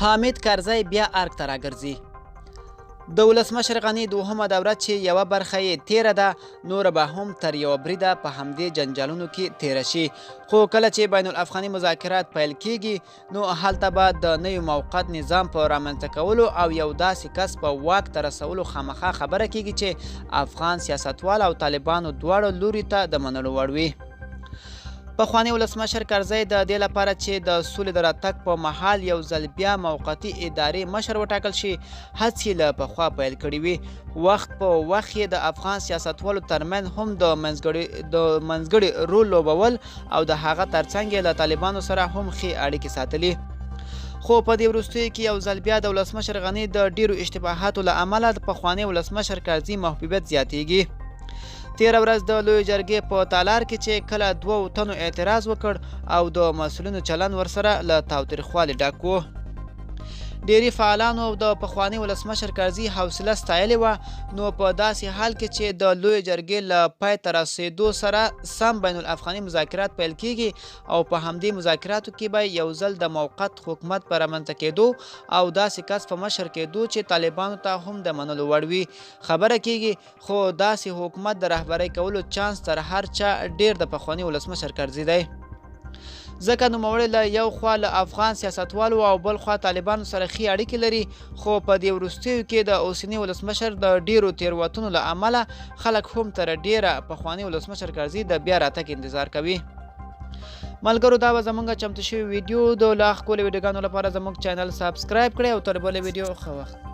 حامد کرزی بیا ارګ ته راګرځي. د ولسمشر غني دوهمه دوره چې یوه برخه یې تیره ده نوره به هم تر یوه بریده په همدې جنجالونو کې تیره شي، خو کله چې بین الافغاني مذاکرات پیل کیږي نو هلته به د نوي موقت نظام په رامنځته کولو او یو داسې کس په واک ته رسولو خامخا خبره کیږي چې افغان سیاستوال او طالبانو دواړو لوري ته د منلو وړ وي. پخوانی ولسمشر کرزی د دې لپاره چې د سولې د راتګ په مهال یو ځل بیا موقتي ادارې مشر وټاکل شي هڅې له پخوا پیل کړي وي. وخت په وخت یې د افغان سیاستوالو ترمنځ هم د منځګړي رول لوبول او د هغه ترڅنګ یې له طالبانو سره هم ښې اړیکې ساتلي. خو په دې وروستیو کې یو ځل بیا د ولسمشر غني د ډیرو اشتباهاتو له امله د پخوانی ولسمشر کرزي محبوبیت زیاتیږي. تیره ورځ د لوی جرګې په تالار کې چې کله 2 تنو اعتراض وکړ او د مسؤلینو چلند ورسره له تاوتریخوالي ډک و. ډیری فعالانو د پخوانی ولسمشر کرزي حوصله ستایلې وه، نو په داسې حال کې چې د لوی جرګې له پای ته رسېدو سره سم بین الافغاني مذاکرات پیل کیږي او په همدې مذاکراتو کې به یو ځل د موقت حکومت په رامنځته کېدو او داسې کس په مشر کېدو چې طالبانو ته هم د منلو وړ وي خبره کیږي، خو داسې حکومت د رهبرۍ کولو چانس تر هر چا ډیر د پخوانی ولسمشر کرزي دی. ځکه نوموړی له یو خوا له افغان سیاستوالو او بل خوا طالبانو سره ښې اړیکې لري، خو په دې وروستیو کې د اوسني ولسمشر د ډیرو تېروتنو له امله خلک هم تر ډیره پخوانی ولسمشر کرزي د بیا راتګ انتظار کوي. ملګرو دا به زموږ چمتو شوي ویډیو د لا ښکلو ویډیوګانو لپاره زموږ چینل سابسکرایب کړئ او تر بلې ویډیو ښه وخت.